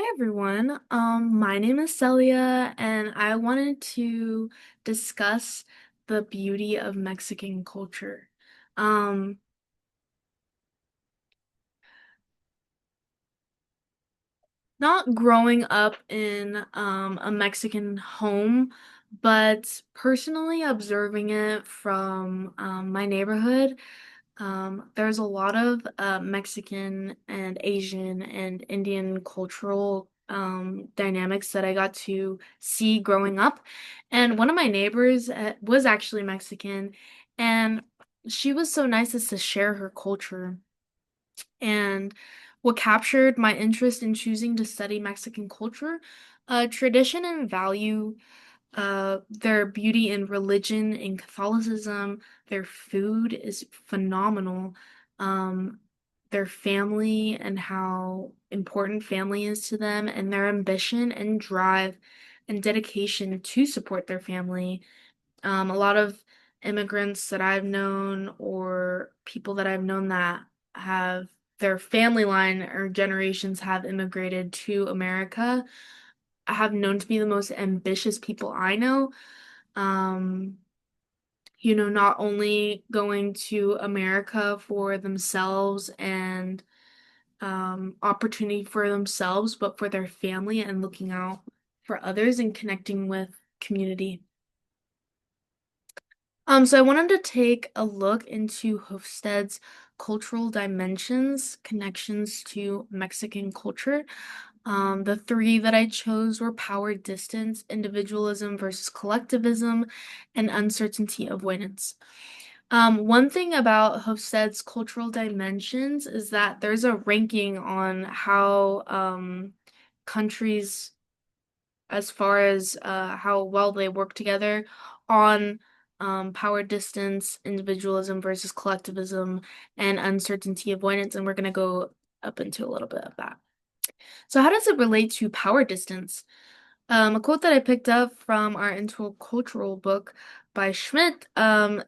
Hi everyone. My name is Celia, and I wanted to discuss the beauty of Mexican culture. Um, Not growing up in a Mexican home, but personally observing it from my neighborhood. There's a lot of Mexican and Asian and Indian cultural dynamics that I got to see growing up. And one of my neighbors was actually Mexican, and she was so nice as to share her culture. And what captured my interest in choosing to study Mexican culture, tradition and value, their beauty in religion and Catholicism, their food is phenomenal. Um, their family and how important family is to them, and their ambition and drive and dedication to support their family. A lot of immigrants that I've known or people that I've known that have their family line or generations have immigrated to America have known to be the most ambitious people I know. Um, not only going to America for themselves and opportunity for themselves, but for their family and looking out for others and connecting with community. So I wanted to take a look into Hofstede's cultural dimensions, connections to Mexican culture. The three that I chose were power distance, individualism versus collectivism, and uncertainty avoidance. One thing about Hofstede's cultural dimensions is that there's a ranking on how countries as far as how well they work together on power distance, individualism versus collectivism, and uncertainty avoidance. And we're going to go up into a little bit of that. So, how does it relate to power distance? A quote that I picked up from our intercultural book by Schmidt,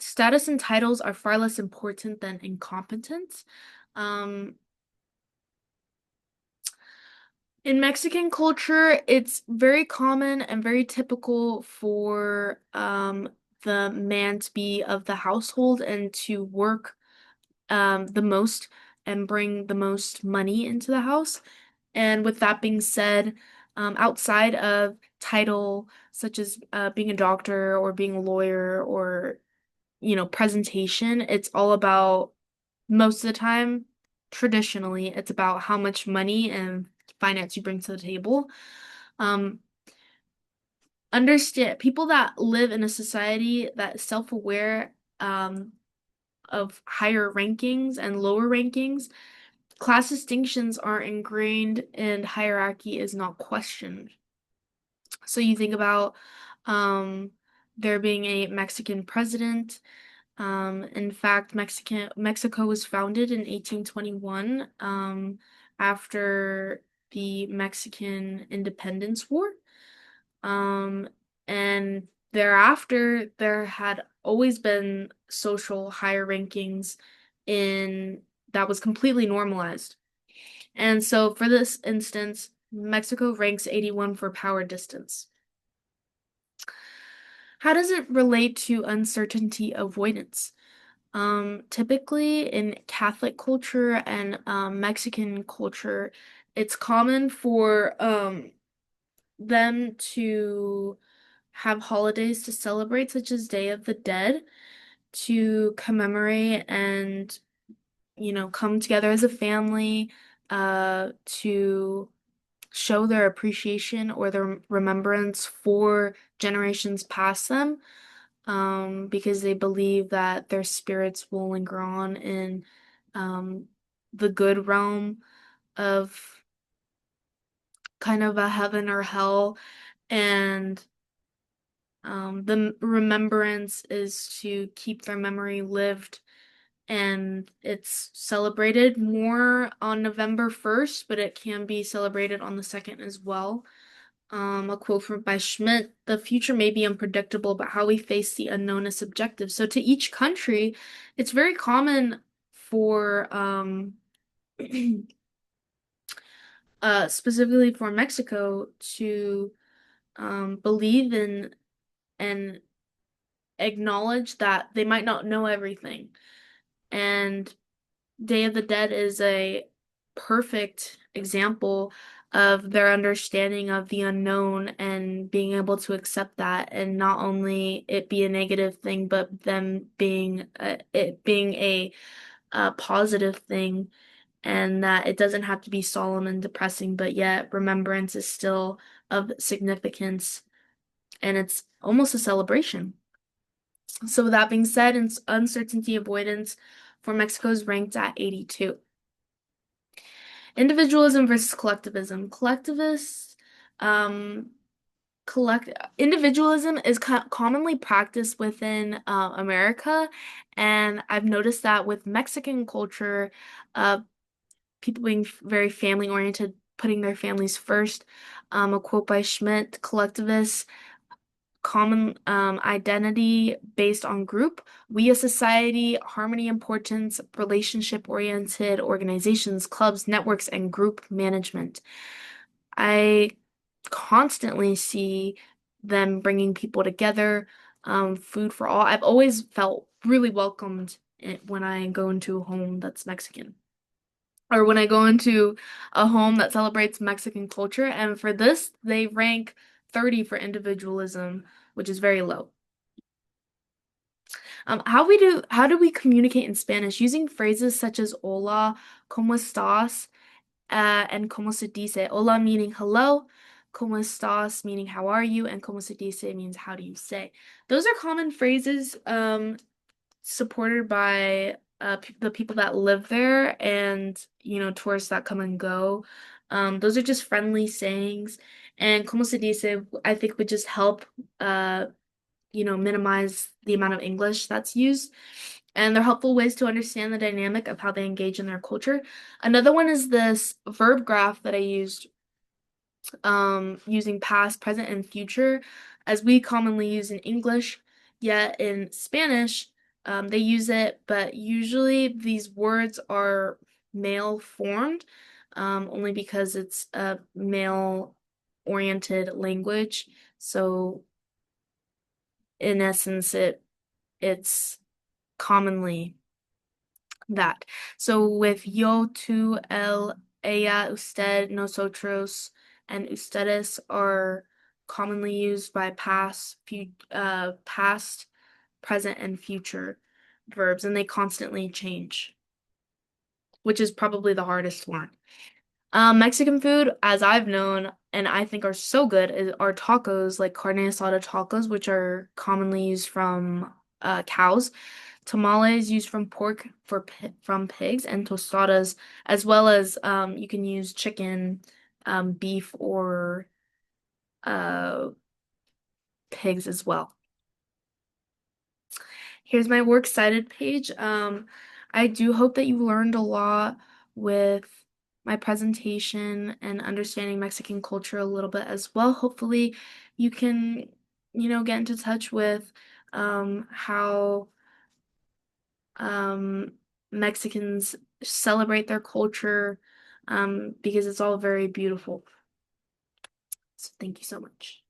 status and titles are far less important than incompetence. Um, In Mexican culture, it's very common and very typical for the man to be of the household and to work the most and bring the most money into the house. And with that being said, outside of title, such as being a doctor or being a lawyer or, presentation, it's all about most of the time, traditionally, it's about how much money and finance you bring to the table. Um, Understand people that live in a society that is self-aware of higher rankings and lower rankings, class distinctions are ingrained and hierarchy is not questioned. So you think about um, there being a Mexican president. In fact, Mexico was founded in 1821 after the Mexican Independence War. Um, and thereafter, there had always been social higher rankings in that was completely normalized. And so for this instance, Mexico ranks 81 for power distance. How does it relate to uncertainty avoidance? Typically in Catholic culture and Mexican culture, it's common for them to have holidays to celebrate, such as Day of the Dead, to commemorate and, come together as a family, to show their appreciation or their remembrance for generations past them, because they believe that their spirits will linger on in um, the good realm of kind of a heaven or hell. And the remembrance is to keep their memory lived. And it's celebrated more on November 1st, but it can be celebrated on the 2nd as well. A quote from by Schmidt, the future may be unpredictable, but how we face the unknown is subjective. So to each country, it's very common for specifically for Mexico to believe in and acknowledge that they might not know everything. And Day of the Dead is a perfect example of their understanding of the unknown and being able to accept that, and not only it be a negative thing, but them being it being a positive thing, and that it doesn't have to be solemn and depressing, but yet remembrance is still of significance, and it's almost a celebration. So with that being said, uncertainty avoidance for Mexico is ranked at 82. Individualism versus collectivism. Um, collect individualism is commonly practiced within America, and I've noticed that with Mexican culture, uh, people being very family oriented, putting their families first. A quote by Schmidt, collectivists common identity based on group. We as society, harmony importance, relationship oriented organizations, clubs, networks, and group management. I constantly see them bringing people together, food for all. I've always felt really welcomed when I go into a home that's Mexican, or when I go into a home that celebrates Mexican culture. And for this, they rank 30 for individualism, which is very low. How do we communicate in Spanish using phrases such as hola, ¿cómo estás? And ¿cómo se dice? Hola meaning hello, ¿cómo estás? Meaning how are you? And ¿cómo se dice? Means how do you say? Those are common phrases supported by the people that live there, and tourists that come and go. Those are just friendly sayings, and ¿cómo se dice? I think would just help minimize the amount of English that's used. And they're helpful ways to understand the dynamic of how they engage in their culture. Another one is this verb graph that I used, using past, present, and future, as we commonly use in English, yet in Spanish, they use it, but usually these words are male formed, only because it's a male oriented language. So in essence, it's commonly that. So with yo, tú, él, ella, usted, nosotros, and ustedes are commonly used by past, present, and future verbs, and they constantly change, which is probably the hardest one. Mexican food, as I've known, and I think are so good, are tacos, like carne asada tacos, which are commonly used from cows. Tamales used from pork from pigs, and tostadas, as well as you can use chicken, beef, or uh, pigs as well. Here's my works cited page. I do hope that you learned a lot with my presentation and understanding Mexican culture a little bit as well. Hopefully, you can, get into touch with how um, Mexicans celebrate their culture, because it's all very beautiful. So thank you so much.